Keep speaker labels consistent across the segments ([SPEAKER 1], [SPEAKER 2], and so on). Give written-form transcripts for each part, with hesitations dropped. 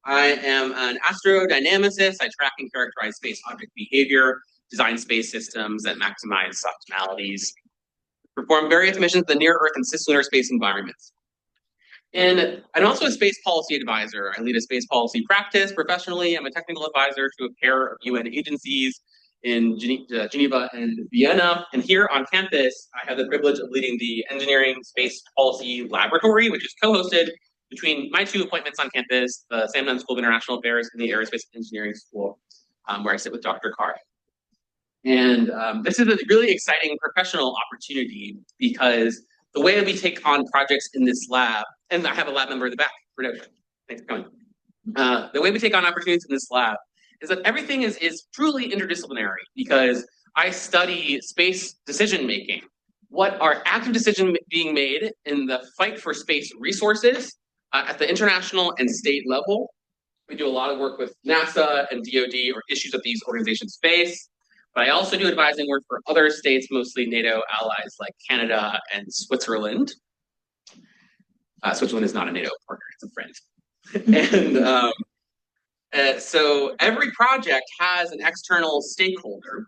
[SPEAKER 1] I am an astrodynamicist. I track and characterize space object behavior, design space systems that maximize optimalities, perform various missions in the near Earth and cislunar space environments. And I'm also a space policy advisor. I lead a space policy practice professionally. I'm a technical advisor to a pair of UN agencies in Geneva and Vienna. And here on campus, I have the privilege of leading the Engineering Space Policy Laboratory, which is co-hosted between my two appointments on campus, the Sam Nunn School of International Affairs and the Aerospace Engineering School, where I sit with Dr. Carr. And this is a really exciting professional opportunity because the way that we take on projects in this lab, and I have a lab member in the back, thanks for coming. The way we take on opportunities in this lab is that everything is truly interdisciplinary because I study space decision making. What are active decisions being made in the fight for space resources at the international and state level? We do a lot of work with NASA and DoD or issues that these organizations face. But I also do advising work for other states, mostly NATO allies like Canada and Switzerland. Switzerland is not a NATO partner, it's a friend. So every project has an external stakeholder,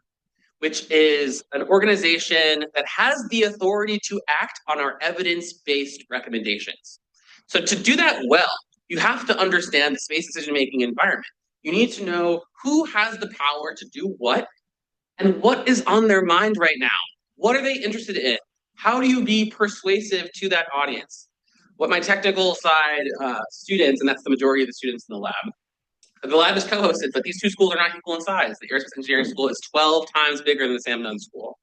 [SPEAKER 1] which is an organization that has the authority to act on our evidence-based recommendations. So to do that well, you have to understand the space decision-making environment. You need to know who has the power to do what and what is on their mind right now. What are they interested in? How do you be persuasive to that audience? What my technical side students, and that's the majority of the students in the lab is co-hosted, but these two schools are not equal in size. The Aerospace Engineering School is 12 times bigger than the Sam Nunn School.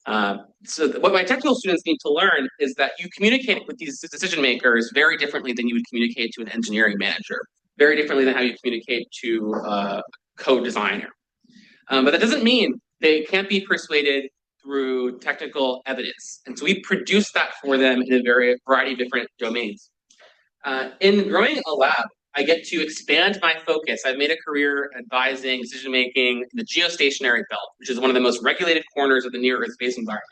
[SPEAKER 1] What my technical students need to learn is that you communicate with these decision makers very differently than you would communicate to an engineering manager, very differently than how you communicate to a co-designer. But that doesn't mean they can't be persuaded through technical evidence. And so we produce that for them in a variety of different domains. In growing a lab, I get to expand my focus. I've made a career advising decision-making in the geostationary belt, which is one of the most regulated corners of the near-Earth space environment.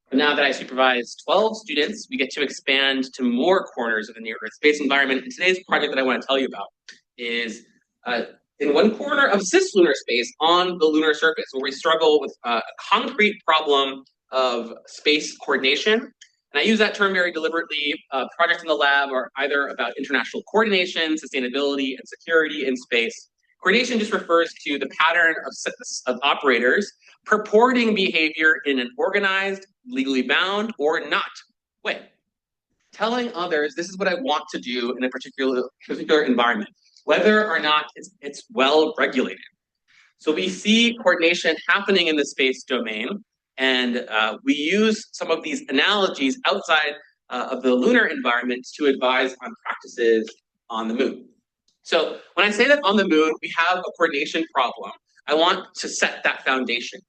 [SPEAKER 1] But now that I supervise 12 students, we get to expand to more corners of the near-Earth space environment. And today's project that I want to tell you about is in one corner of cislunar space on the lunar surface, where we struggle with a concrete problem of space coordination. And I use that term very deliberately. Projects in the lab are either about international coordination, sustainability, and security in space. Coordination just refers to the pattern of operators purporting behavior in an organized, legally bound, or not way. Telling others, this is what I want to do in a particular environment, whether or not it's well regulated. So we see coordination happening in the space domain, and we use some of these analogies outside of the lunar environment to advise on practices on the moon. So when I say that on the moon, we have a coordination problem, I want to set that foundation.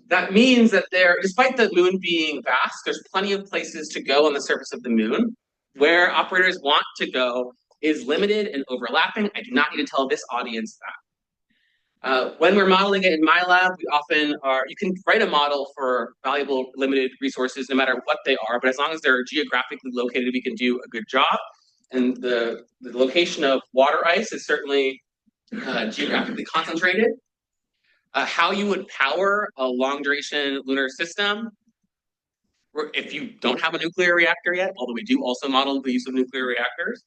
[SPEAKER 1] That means that despite the moon being vast, there's plenty of places to go on the surface of the moon. Where operators want to go is limited and overlapping. I do not need to tell this audience that. When we're modeling it in my lab, you can write a model for valuable limited resources no matter what they are, but as long as they're geographically located, we can do a good job. And the location of water ice is certainly geographically concentrated. How you would power a long duration lunar system, if you don't have a nuclear reactor yet, although we do also model the use of nuclear reactors,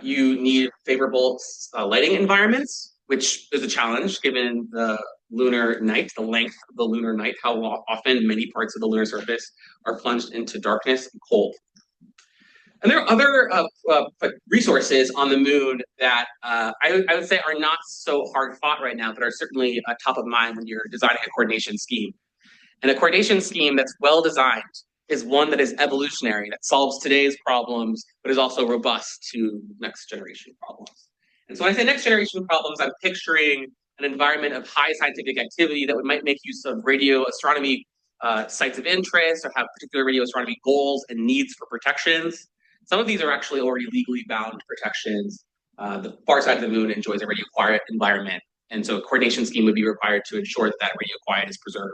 [SPEAKER 1] you need favorable lighting environments, which is a challenge given the lunar night, the length of the lunar night, how often many parts of the lunar surface are plunged into darkness and cold. And there are other resources on the moon that I would say are not so hard fought right now, but are certainly top of mind when you're designing a coordination scheme. And a coordination scheme that's well designed is one that is evolutionary, that solves today's problems, but is also robust to next generation problems. And so when I say next generation problems, I'm picturing an environment of high scientific activity that might make use of radio astronomy sites of interest or have particular radio astronomy goals and needs for protections. Some of these are actually already legally bound protections. The far side of the moon enjoys a radio quiet environment. And so a coordination scheme would be required to ensure that that radio quiet is preserved.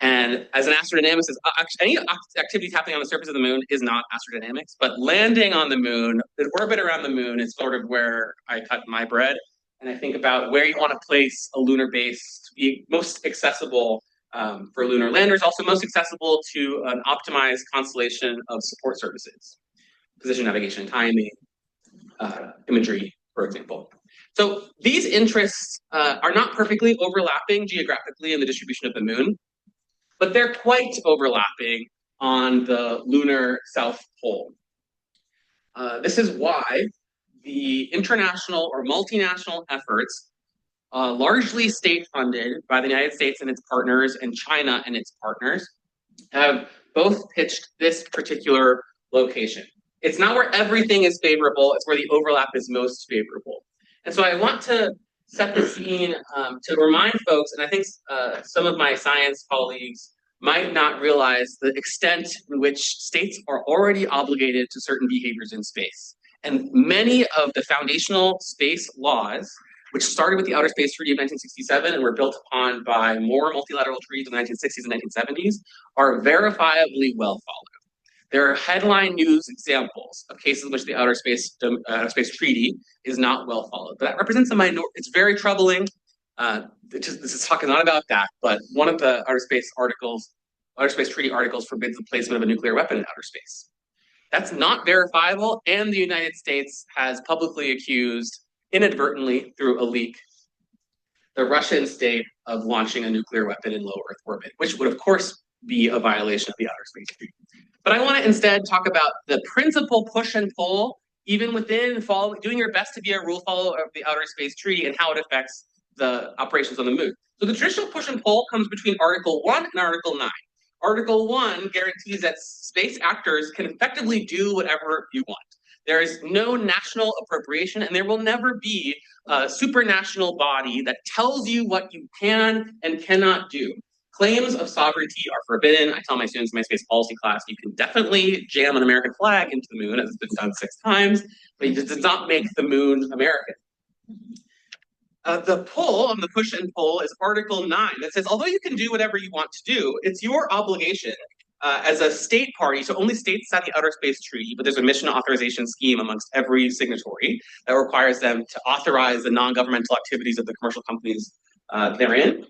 [SPEAKER 1] And as an astrodynamicist, any activities happening on the surface of the moon is not astrodynamics, but landing on the moon, the orbit around the moon is sort of where I cut my bread. And I think about where you want to place a lunar base to be most accessible for lunar landers, also most accessible to an optimized constellation of support services, position, navigation, timing, imagery, for example. So these interests are not perfectly overlapping geographically in the distribution of the moon, but they're quite overlapping on the lunar South Pole. This is why the international or multinational efforts, largely state-funded by the United States and its partners and China and its partners, have both pitched this particular location. It's not where everything is favorable, it's where the overlap is most favorable. And so I want to set the scene to remind folks, and I think some of my science colleagues might not realize the extent in which states are already obligated to certain behaviors in space. And many of the foundational space laws, which started with the Outer Space Treaty of 1967 and were built upon by more multilateral treaties in the 1960s and 1970s, are verifiably well followed. There are headline news examples of cases in which the Outer Space Treaty is not well followed. But that represents a minority. It's very troubling. This talk is not about that, but one of the Outer Space Treaty articles forbids the placement of a nuclear weapon in outer space. That's not verifiable, and the United States has publicly accused, inadvertently through a leak, the Russian state of launching a nuclear weapon in low Earth orbit, which would, of course, be a violation of the Outer Space Treaty. But I want to instead talk about the principal push and pull, even within doing your best to be a rule follower of the Outer Space Treaty and how it affects the operations on the moon. So the traditional push and pull comes between Article 1 and Article 9. Article 1 guarantees that space actors can effectively do whatever you want. There is no national appropriation, and there will never be a supranational body that tells you what you can and cannot do. Claims of sovereignty are forbidden. I tell my students in my space policy class, you can definitely jam an American flag into the moon, as it's been done 6 times, but it does not make the moon American. The pull on the push and pull is Article 9 that says, although you can do whatever you want to do, it's your obligation as a state party, so only states sign the Outer Space Treaty, but there's a mission authorization scheme amongst every signatory that requires them to authorize the non-governmental activities of the commercial companies therein.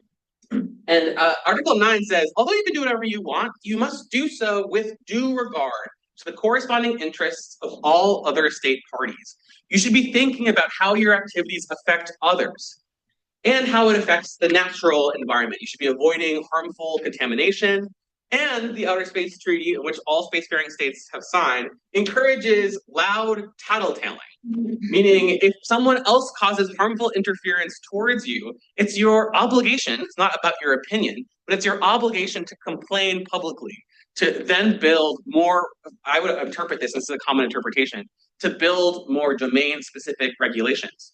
[SPEAKER 1] And Article 9 says, although you can do whatever you want, you must do so with due regard to the corresponding interests of all other state parties. You should be thinking about how your activities affect others and how it affects the natural environment. You should be avoiding harmful contamination. And the Outer Space Treaty, in which all spacefaring states have signed, encourages loud tattletaling, meaning if someone else causes harmful interference towards you, it's your obligation, it's not about your opinion, but it's your obligation to complain publicly, to then build more, I would interpret this as a common interpretation, to build more domain-specific regulations,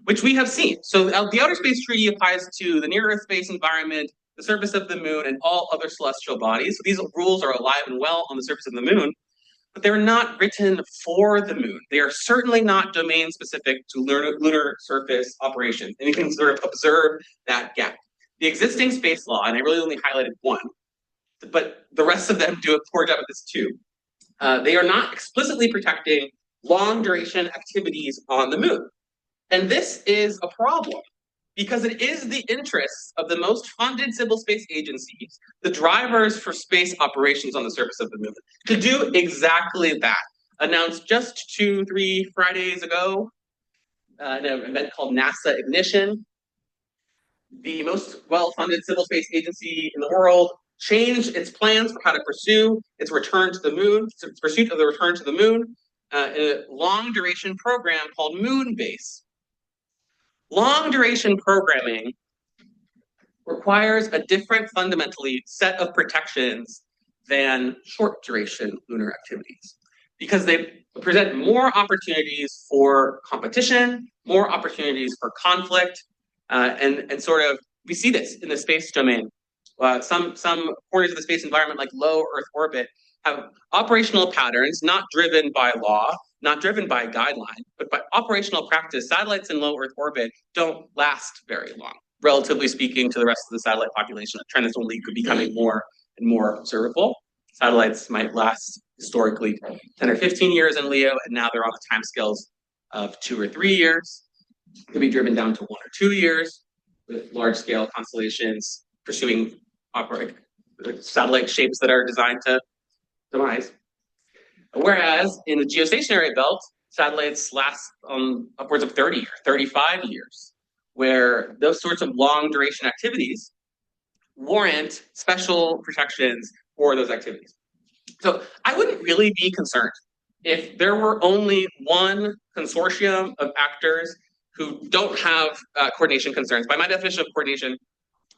[SPEAKER 1] which we have seen. So the Outer Space Treaty applies to the near-Earth space environment, the surface of the moon, and all other celestial bodies. So these rules are alive and well on the surface of the moon, but they're not written for the moon. They are certainly not domain-specific to lunar surface operations. And you can sort of observe that gap. The existing space law, and I really only highlighted one, but the rest of them do a poor job at this too. They are not explicitly protecting long-duration activities on the moon. And this is a problem, because it is the interests of the most funded civil space agencies, the drivers for space operations on the surface of the moon, to do exactly that. Announced just 2-3 Fridays ago, in an event called NASA Ignition, the most well-funded civil space agency in the world changed its plans for how to pursue its return to the moon, its pursuit of the return to the moon, in a long-duration program called Moonbase. Long-duration programming requires a different, fundamentally, set of protections than short-duration lunar activities, because they present more opportunities for competition, more opportunities for conflict, and sort of, we see this in the space domain. Some corners of the space environment, like low Earth orbit, have operational patterns not driven by law, not driven by guideline, but by operational practice. Satellites in low Earth orbit don't last very long. relatively speaking, to the rest of the satellite population, a trend that's only becoming more and more observable. Satellites might last historically 10 or 15 years in LEO, and now they're on the timescales of 2 or 3 years. It could be driven down to 1 or 2 years, with large-scale constellations pursuing satellite shapes that are designed to demise. Whereas in the geostationary belt, satellites last upwards of 30 or 35 years, where those sorts of long-duration activities warrant special protections for those activities. So I wouldn't really be concerned if there were only one consortium of actors who don't have coordination concerns. By my definition of coordination,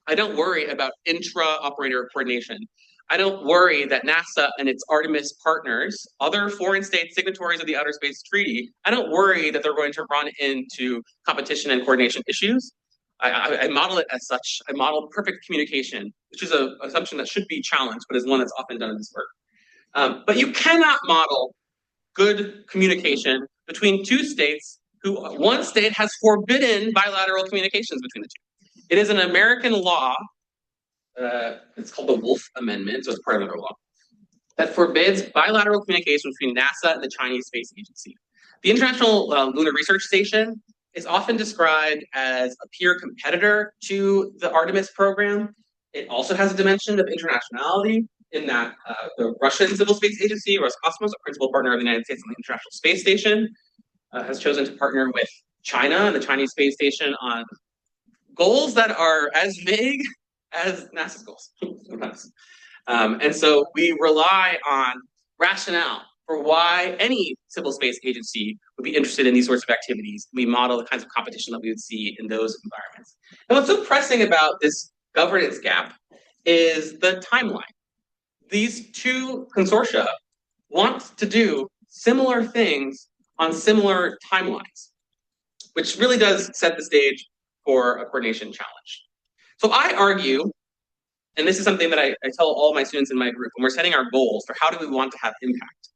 [SPEAKER 1] I don't worry about intra-operator coordination. I don't worry that NASA and its Artemis partners, other foreign state signatories of the Outer Space Treaty, I don't worry that they're going to run into competition and coordination issues. I model it as such. I model perfect communication, which is an assumption that should be challenged, but is one that's often done in this work. But you cannot model good communication between two states who one state has forbidden bilateral communications between the two. It is an American law, it's called the Wolf Amendment, so it's part of another law, that forbids bilateral communication between NASA and the Chinese Space Agency. The International Lunar Research Station is often described as a peer competitor to the Artemis program. It also has a dimension of internationality in that the Russian Civil Space Agency, Roscosmos, a principal partner of the United States on the International Space Station, has chosen to partner with China and the Chinese Space Station on goals that are as vague as NASA's goals. And so we rely on rationale for why any civil space agency would be interested in these sorts of activities. We model the kinds of competition that we would see in those environments. And what's so pressing about this governance gap is the timeline. These two consortia want to do similar things on similar timelines, which really does set the stage for a coordination challenge. So I argue, and this is something that I tell all my students in my group when we're setting our goals for how do we want to have impact,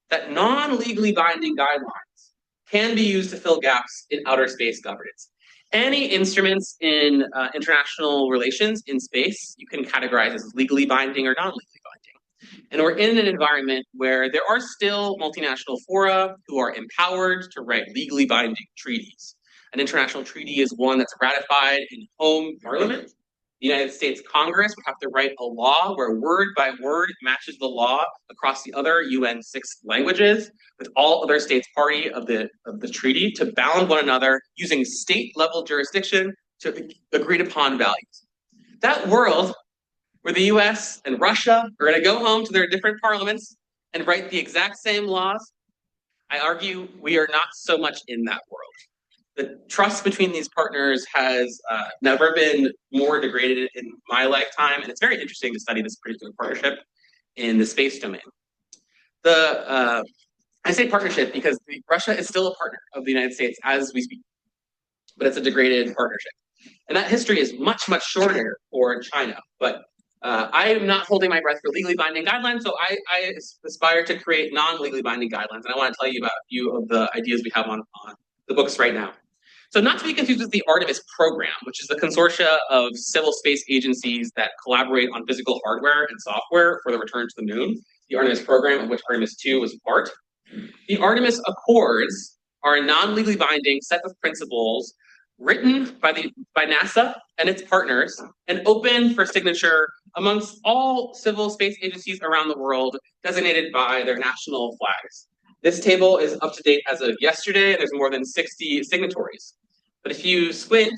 [SPEAKER 1] that non-legally binding guidelines can be used to fill gaps in outer space governance. Any instruments in international relations in space, you can categorize as legally binding or non-legally binding. And we're in an environment where there are still multinational fora who are empowered to write legally binding treaties. An international treaty is one that's ratified in home parliament. The United States Congress would have to write a law where word by word matches the law across the other UN 6 languages, with all other states party of the treaty to bound one another using state-level jurisdiction to agreed upon values. That world where the US and Russia are going to go home to their different parliaments and write the exact same laws, I argue we are not so much in that world. The trust between these partners has never been more degraded in my lifetime, and it's very interesting to study this particular partnership in the space domain. I say partnership because Russia is still a partner of the United States as we speak, but it's a degraded partnership. And that history is much, much shorter for China, but I am not holding my breath for legally binding guidelines, so I aspire to create non-legally binding guidelines, and I want to tell you about a few of the ideas we have on the books right now. So not to be confused with the Artemis program, which is the consortia of civil space agencies that collaborate on physical hardware and software for the return to the moon, the Artemis program, of which Artemis 2 was a part. The Artemis Accords are a non-legally binding set of principles written by NASA and its partners and open for signature amongst all civil space agencies around the world designated by their national flags. This table is up to date as of yesterday. There's more than 60 signatories. But if you squint,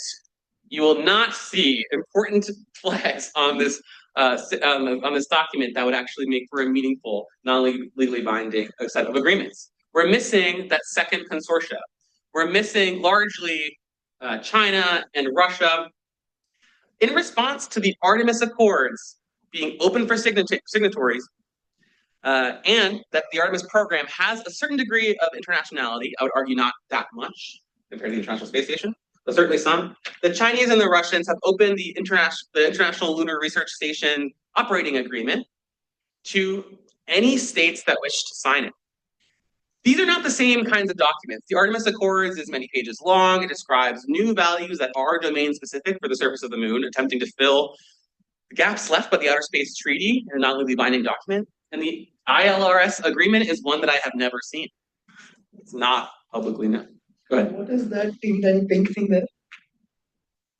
[SPEAKER 1] you will not see important flags on this document that would actually make for a meaningful, non-legally binding set of agreements. We're missing that second consortia. We're missing largely China and Russia. In response to the Artemis Accords being open for signatories, and that the Artemis program has a certain degree of internationality, I would argue not that much compared to the International Space Station, but certainly some. The Chinese and the Russians have opened the International Lunar Research Station operating agreement to any states that wish to sign it. These are not the same kinds of documents. The Artemis Accords is many pages long. It describes new values that are domain-specific for the surface of the moon, attempting to fill the gaps left by the Outer Space Treaty and a non-legally binding document. And the ILRS agreement is one that I have never seen. It's not publicly known. Go ahead.
[SPEAKER 2] What is that thing, that pink thing there?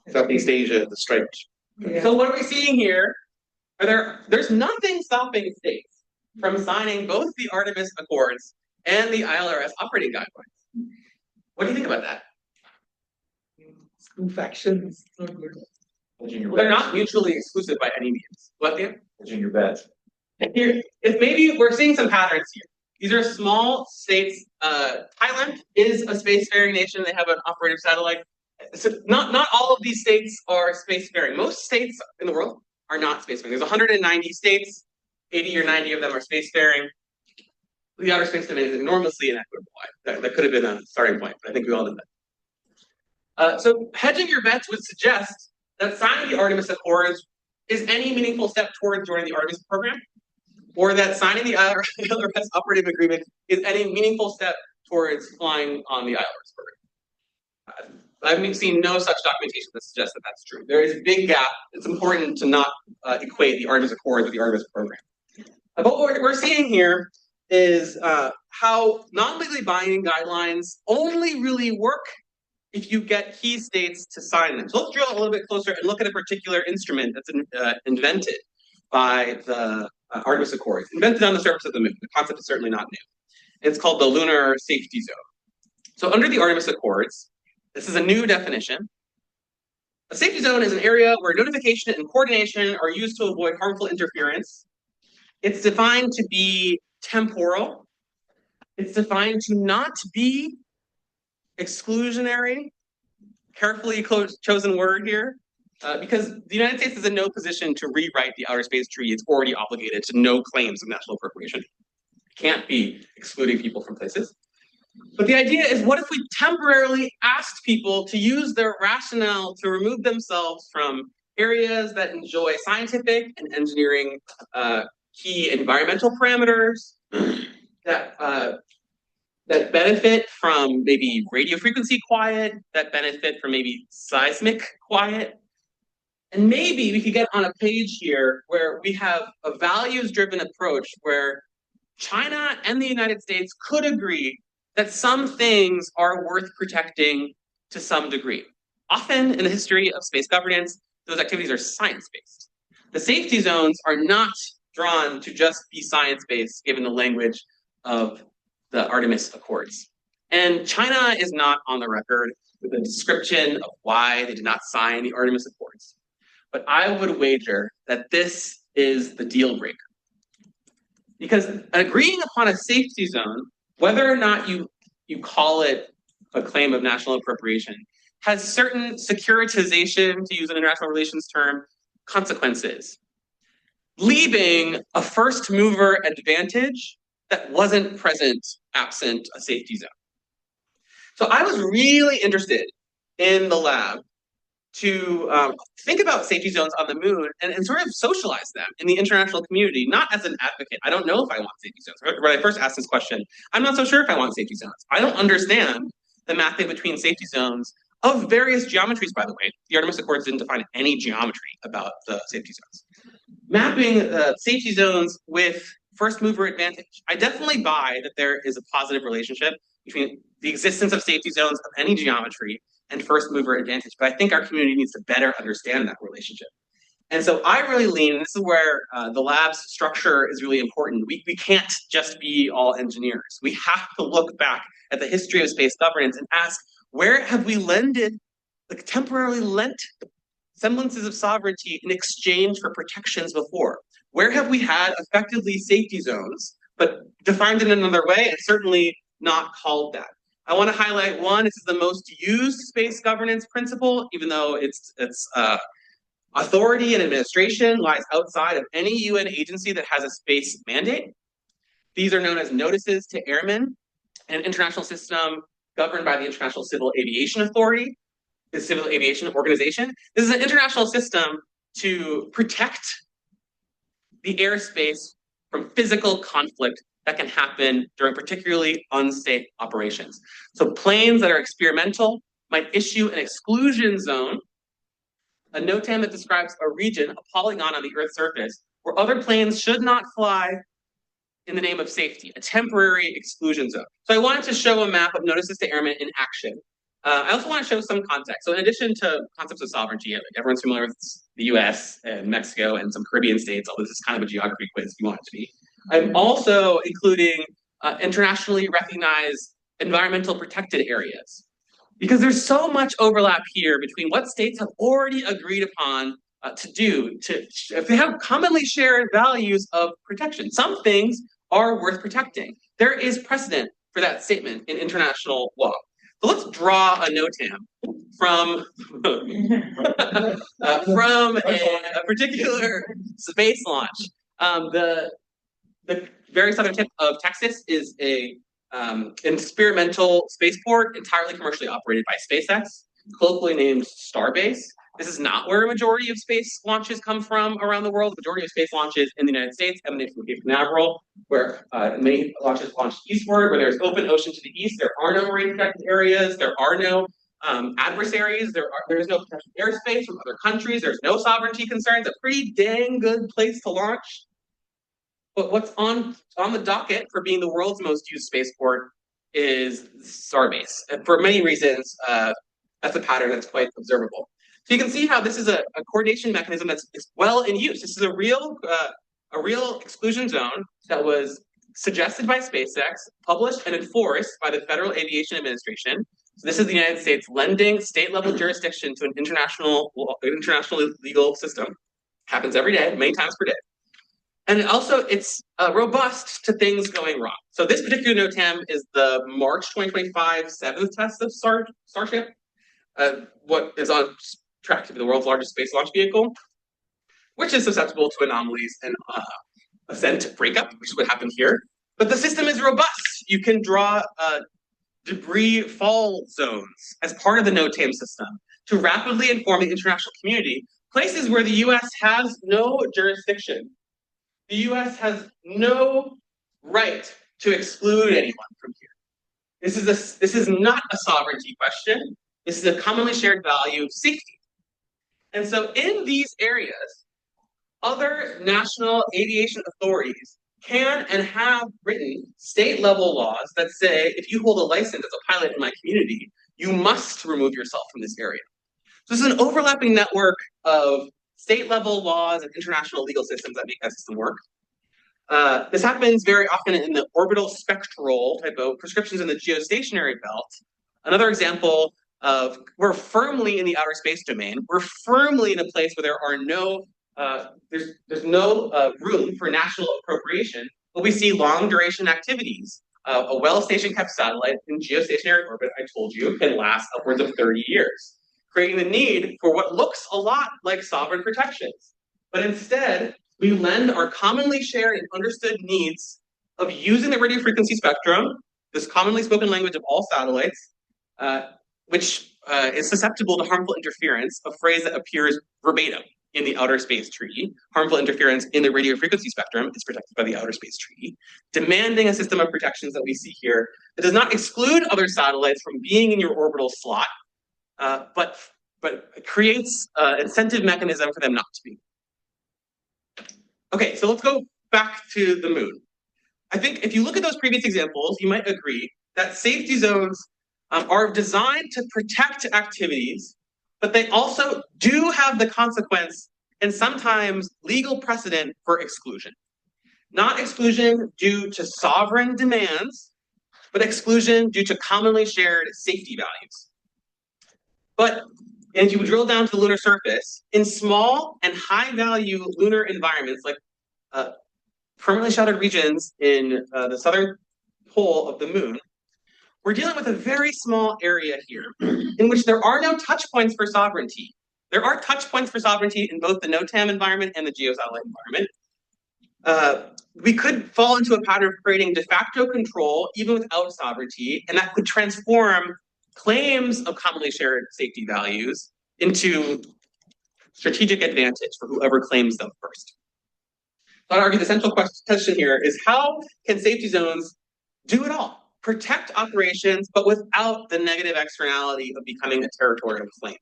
[SPEAKER 1] Southeast Asia, the striped.
[SPEAKER 2] Yeah.
[SPEAKER 1] So what are we seeing here? There's nothing stopping states from signing both the Artemis Accords and the ILRS operating guidelines. What do you think about that?
[SPEAKER 2] Two factions, not good.
[SPEAKER 1] Well, they're not mutually exclusive by any means. What, Dan?
[SPEAKER 3] Hedging your bets.
[SPEAKER 1] Here, if maybe we're seeing some patterns here. These are small states. Thailand is a spacefaring nation. They have an operative satellite. So not all of these states are spacefaring. Most states in the world are not spacefaring. There's 190 states. 80 or 90 of them are spacefaring. The outer space domain is enormously inequitable. That could have been a starting point, but I think we all did that. So hedging your bets would suggest that signing the Artemis Accords is any meaningful step towards joining the Artemis program, or that signing the ILRS operative agreement is any meaningful step towards flying on the ILRS program. I've seen no such documentation that suggests that that's true. There is a big gap. It's important to not equate the Artemis Accords with the Artemis program. But what we're seeing here is how non-legally binding guidelines only really work if you get key states to sign them. So let's drill a little bit closer and look at a particular instrument that's invented by the Artemis Accords, invented on the surface of the moon. The concept is certainly not new. It's called the Lunar Safety Zone. So under the Artemis Accords, this is a new definition. A safety zone is an area where notification and coordination are used to avoid harmful interference. It's defined to be temporal. It's defined to not be exclusionary. Carefully chosen word here, because the United States is in no position to rewrite the Outer Space Treaty. It's already obligated to no claims of national appropriation. It can't be excluding people from places. But the idea is, what if we temporarily asked people to use their rationale to remove themselves from areas that enjoy scientific and engineering key environmental parameters that benefit from maybe radio frequency quiet, that benefit from maybe seismic quiet. And maybe we could get on a page here where we have a values-driven approach where China and the United States could agree that some things are worth protecting to some degree. Often in the history of space governance, those activities are science-based. The safety zones are not drawn to just be science-based, given the language of the Artemis Accords. And China is not on the record with a description of why they did not sign the Artemis Accords. But I would wager that this is the deal breaker. Because agreeing upon a safety zone, whether or not you call it a claim of national appropriation, has certain securitization, to use an international relations term, consequences, leaving a first mover advantage that wasn't present absent a safety zone. So I was really interested in the lab to think about safety zones on the moon and sort of socialize them in the international community, not as an advocate. I don't know if I want safety zones. When I first asked this question, I'm not so sure if I want safety zones. I don't understand the mapping between safety zones of various geometries, by the way. The Artemis Accords didn't define any geometry about the safety zones. Mapping safety zones with first mover advantage. I definitely buy that there is a positive relationship between the existence of safety zones of any geometry and first mover advantage, but I think our community needs to better understand that relationship. And so I really lean, and this is where the lab's structure is really important. We can't just be all engineers. We have to look back at the history of space governance and ask, where have we temporarily lent semblances of sovereignty in exchange for protections before? Where have we had effectively safety zones, but defined in another way and certainly not called that? I want to highlight one. This is the most used space governance principle, even though its authority and administration lies outside of any UN agency that has a space mandate. These are known as notices to airmen, an international system governed by the International Civil Aviation Authority, the Civil Aviation Organization. This is an international system to protect the airspace from physical conflict that can happen during particularly unsafe operations. So planes that are experimental might issue an exclusion zone, a NOTAM that describes a region, a polygon on the Earth's surface, where other planes should not fly in the name of safety, a temporary exclusion zone. So I wanted to show a map of notices to airmen in action. I also want to show some context. So in addition to concepts of sovereignty, like everyone's familiar with the US and Mexico and some Caribbean states, although this is kind of a geography quiz if you want it to be. I'm also including internationally recognized environmental protected areas, because there's so much overlap here between what states have already agreed upon if they have commonly shared values of protection. Some things are worth protecting. There is precedent for that statement in international law. So let's draw a NOTAM from from a particular space launch. The very southern tip of Texas is a experimental spaceport entirely commercially operated by SpaceX, colloquially named Starbase. This is not where a majority of space launches come from around the world. The majority of space launches in the United States emanate from Cape Canaveral, where many launches launch eastward, where there's open ocean to the east. There are no marine protected areas. There are no adversaries. There is no potential airspace from other countries. There's no sovereignty concerns. A pretty dang good place to launch. But what's on the docket for being the world's most used spaceport is Starbase. And for many reasons, that's a pattern that's quite observable. So you can see how this is a coordination mechanism that's well in use. This is a real exclusion zone that was suggested by SpaceX, published and enforced by the Federal Aviation Administration. So this is the United States lending state-level jurisdiction to an international legal system. Happens every day, many times per day. And also, it's robust to things going wrong. So this particular NOTAM is the March 2025 seventh test of Starship, what is on track to be the world's largest space launch vehicle, which is susceptible to anomalies and ascent breakup, which is what happened here. But the system is robust. You can draw debris fall zones as part of the NOTAM system to rapidly inform the international community, places where the US has no jurisdiction. The US has no right to exclude anyone from here. This is not a sovereignty question. This is a commonly shared value of safety. And so in these areas, other national aviation authorities can and have written state-level laws that say, if you hold a license as a pilot in my community, you must remove yourself from this area. So this is an overlapping network of state-level laws and international legal systems that make that system work. This happens very often in the orbital spectral type of prescriptions in the geostationary belt. Another example of we're firmly in the outer space domain. We're firmly in a place where there are no there's no room for national appropriation, but we see long duration activities. A well-stationed kept satellite in geostationary orbit, I told you, can last upwards of 30 years, creating the need for what looks a lot like sovereign protections. But instead, we lend our commonly shared and understood needs of using the radio frequency spectrum, this commonly spoken language of all satellites, which is susceptible to harmful interference, a phrase that appears verbatim in the Outer Space Treaty. Harmful interference in the radio frequency spectrum is protected by the Outer Space Treaty, demanding a system of protections that we see here that does not exclude other satellites from being in your orbital slot, but creates an incentive mechanism for them not to be. Okay, so let's go back to the moon. I think if you look at those previous examples, you might agree that safety zones are designed to protect activities, but they also do have the consequence and sometimes legal precedent for exclusion. Not exclusion due to sovereign demands, but exclusion due to commonly shared safety values. But if you drill down to the lunar surface, in small and high-value lunar environments, like permanently sheltered regions in the southern pole of the moon, we're dealing with a very small area here in which there are no touch points for sovereignty. There are touch points for sovereignty in both the NOTAM environment and the geosatellite environment. We could fall into a pattern of creating de facto control even without sovereignty, and that could transform claims of commonly shared safety values into strategic advantage for whoever claims them first. I'd argue the central question here is how can safety zones do it all? Protect operations, but without the negative externality of becoming a territorial claim.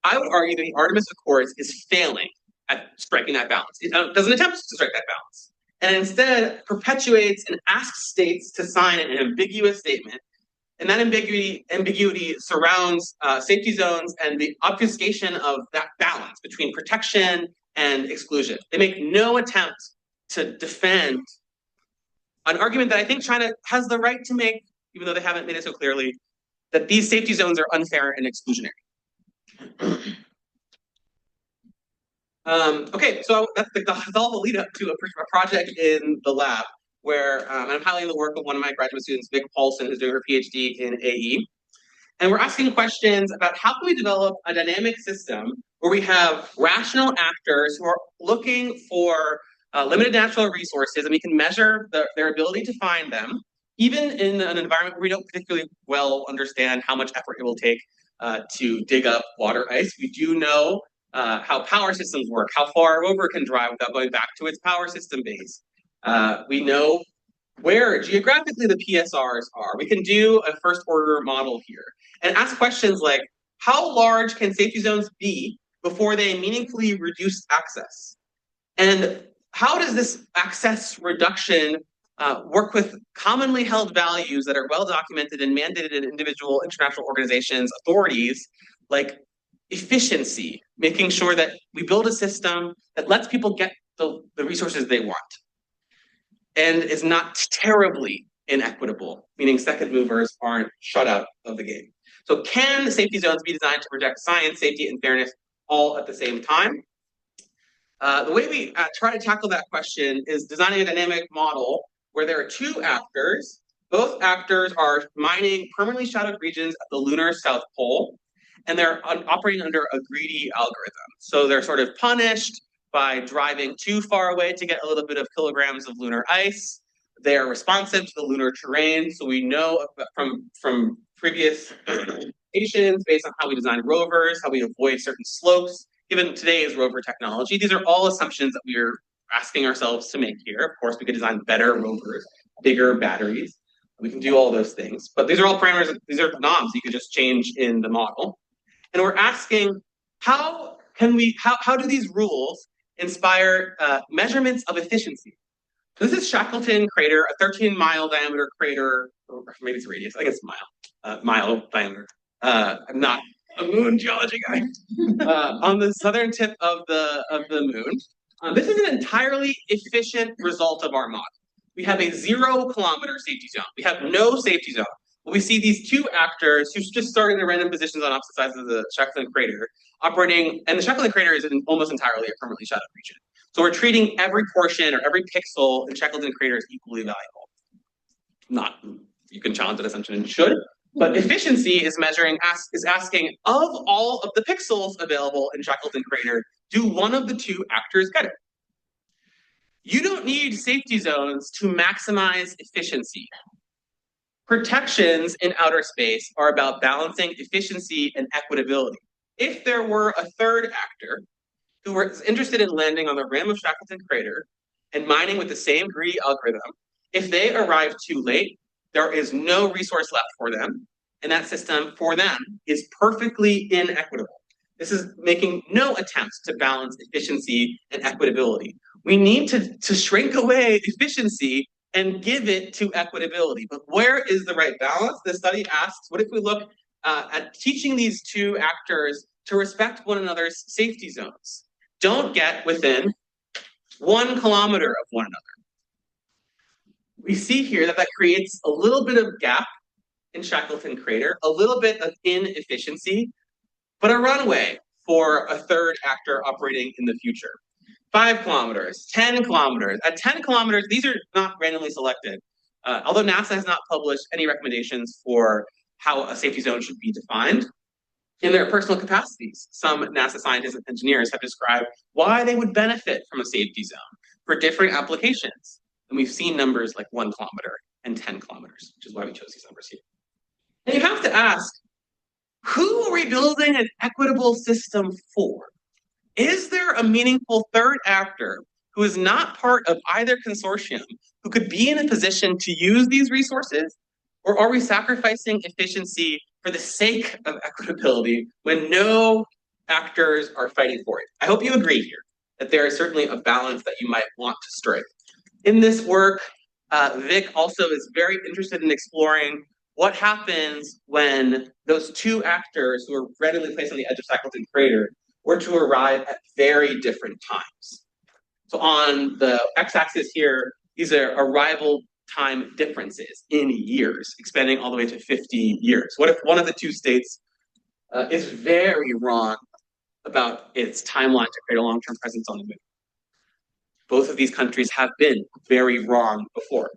[SPEAKER 1] I would argue that the Artemis Accords is failing at striking that balance. It doesn't attempt to strike that balance, and instead perpetuates and asks states to sign an ambiguous statement. And that ambiguity surrounds safety zones and the obfuscation of that balance between protection and exclusion. They make no attempt to defend an argument that I think China has the right to make, even though they haven't made it so clearly, that these safety zones are unfair and exclusionary. Okay, so that's all the lead up to a project in the lab where I'm highlighting the work of one of my graduate students, Vic Paulson, who's doing her PhD in AE. And we're asking questions about how can we develop a dynamic system where we have rational actors who are looking for limited natural resources, and we can measure their ability to find them, even in an environment where we don't particularly well understand how much effort it will take to dig up water ice. We do know how power systems work, how far a rover can drive without going back to its power system base. We know where geographically the PSRs are. We can do a first order model here and ask questions like, how large can safety zones be before they meaningfully reduce access? And how does this access reduction work with commonly held values that are well documented and mandated in individual international organizations, authorities, like efficiency, making sure that we build a system that lets people get the resources they want and is not terribly inequitable, meaning second movers aren't shut out of the game. So can the safety zones be designed to protect science, safety, and fairness all at the same time? The way we try to tackle that question is designing a dynamic model where there are two actors. Both actors are mining permanently shadowed regions at the lunar South Pole, and they're operating under a greedy algorithm. So they're sort of punished by driving too far away to get a little bit of kilograms of lunar ice. They are responsive to the lunar terrain, so we know from previous patients based on how we design rovers, how we avoid certain slopes, given today's rover technology. These are all assumptions that we are asking ourselves to make here. Of course, we could design better rovers, bigger batteries. We can do all those things, but these are all parameters, these are knobs you could just change in the model. And we're asking, how do these rules inspire measurements of efficiency? This is Shackleton crater, a 13-mile diameter crater, or maybe it's radius, I guess mile diameter. I'm not a moon geology guy. On the southern tip of the moon. This is an entirely efficient result of our model. We have a 0-kilometer safety zone. We have no safety zone. We see these two actors who just started in random positions on opposite sides of the Shackleton crater operating, and the Shackleton crater is almost entirely a permanently shadowed region. So we're treating every portion or every pixel in Shackleton crater as equally valuable. Not, you can challenge that assumption and should, but efficiency is asking, of all of the pixels available in Shackleton crater, do one of the two actors get it? You don't need safety zones to maximize efficiency. Protections in outer space are about balancing efficiency and equitability. If there were a third actor who was interested in landing on the rim of Shackleton crater and mining with the same greedy algorithm, if they arrive too late, there is no resource left for them, and that system for them is perfectly inequitable. This is making no attempts to balance efficiency and equitability. We need to shrink away efficiency and give it to equitability. But where is the right balance? The study asks, what if we look at teaching these two actors to respect one another's safety zones? Don't get within 1 kilometer of one another. We see here that creates a little bit of gap in Shackleton crater, a little bit of inefficiency, but a runway for a third actor operating in the future. 5 kilometers, 10 kilometers. At 10 kilometers, these are not randomly selected. Although NASA has not published any recommendations for how a safety zone should be defined, in their personal capacities, some NASA scientists and engineers have described why they would benefit from a safety zone for different applications. And we've seen numbers like 1 kilometer and 10 kilometers, which is why we chose these numbers here. And you have to ask, who are we building an equitable system for? Is there a meaningful third actor who is not part of either consortium who could be in a position to use these resources? Or are we sacrificing efficiency for the sake of equitability when no actors are fighting for it? I hope you agree here that there is certainly a balance that you might want to strike. In this work, Vic also is very interested in exploring what happens when those two actors who are randomly placed on the edge of Shackleton crater were to arrive at very different times. So on the x-axis here, these are arrival time differences in years, expanding all the way to 50 years. What if one of the two states is very wrong about its timeline to create a long-term presence on the moon? Both of these countries have been very wrong before,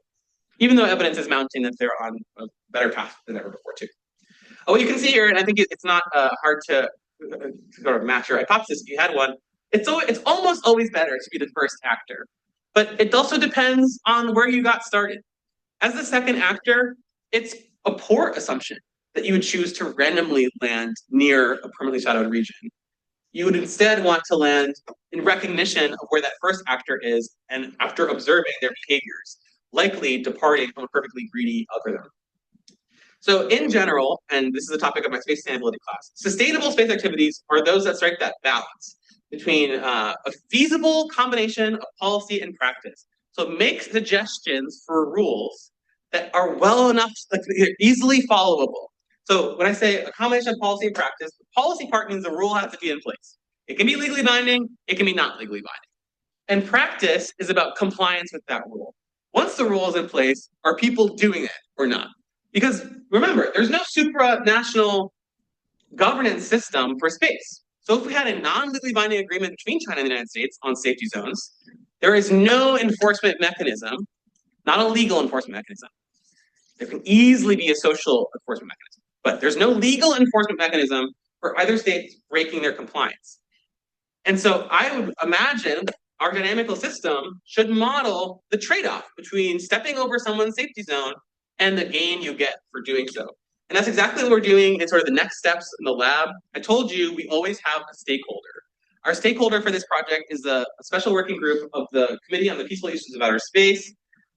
[SPEAKER 1] even though evidence is mounting that they're on a better path than ever before, too. What you can see here, and I think it's not hard to sort of match your hypothesis if you had one, it's almost always better to be the first actor. But it also depends on where you got started. As the second actor, it's a poor assumption that you would choose to randomly land near a permanently shadowed region. You would instead want to land in recognition of where that first actor is and after observing their behaviors, likely departing from a perfectly greedy algorithm. So in general, and this is the topic of my space sustainability class, sustainable space activities are those that strike that balance between a feasible combination of policy and practice. So make suggestions for rules that are well enough, like they're easily followable. So when I say a combination of policy and practice, the policy part means the rule has to be in place. It can be legally binding, it can be not legally binding. And practice is about compliance with that rule. Once the rule is in place, are people doing it or not? Because remember, there's no supranational governance system for space. So if we had a non-legally binding agreement between China and the United States on safety zones, there is no enforcement mechanism, not a legal enforcement mechanism. There can easily be a social enforcement mechanism, but there's no legal enforcement mechanism for either state breaking their compliance. And so I would imagine our dynamical system should model the trade-off between stepping over someone's safety zone and the gain you get for doing so. And that's exactly what we're doing in sort of the next steps in the lab. I told you we always have a stakeholder. Our stakeholder for this project is a special working group of the Committee on the Peaceful Uses of Outer Space,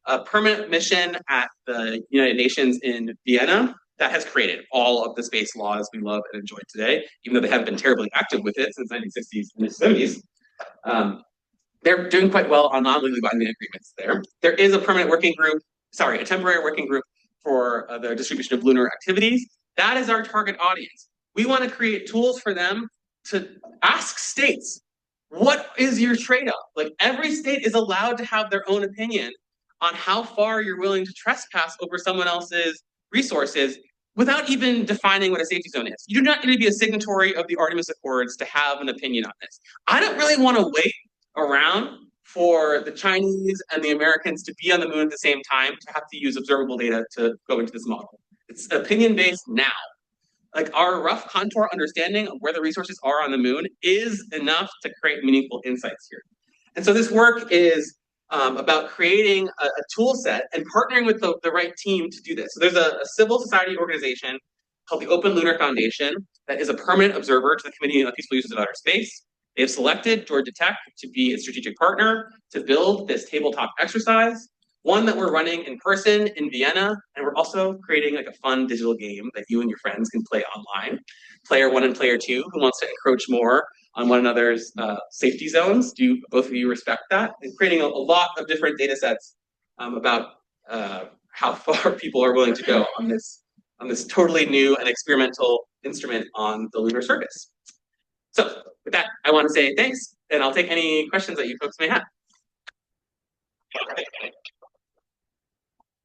[SPEAKER 1] a permanent mission at the United Nations in Vienna that has created all of the space laws we love and enjoy today, even though they haven't been terribly active with it since the 1960s and 70s. They're doing quite well on non-legally binding agreements there. There is a permanent working group, a temporary working group for the distribution of lunar activities. That is our target audience. We want to create tools for them to ask states, what is your trade-off? Like every state is allowed to have their own opinion on how far you're willing to trespass over someone else's resources without even defining what a safety zone is. You do not need to be a signatory of the Artemis Accords to have an opinion on this. I don't really want to wait around for the Chinese and the Americans to be on the moon at the same time to have to use observable data to go into this model. It's opinion-based now. Like our rough contour understanding of where the resources are on the moon is enough to create meaningful insights here. And so this work is about creating a tool set and partnering with the right team to do this. So there's a civil society organization called the Open Lunar Foundation that is a permanent observer to the Committee on Peaceful Uses of Outer Space. They have selected Georgia Tech to be a strategic partner to build this tabletop exercise, one that we're running in person in Vienna, and we're also creating like a fun digital game that you and your friends can play online. Player 1 and Player 2, who wants to encroach more on one another's safety zones. Do both of you respect that? And creating a lot of different data sets about how far people are willing to go on this totally new and experimental instrument on the lunar surface. So with that, I want to say thanks, and I'll take any questions that you folks may have.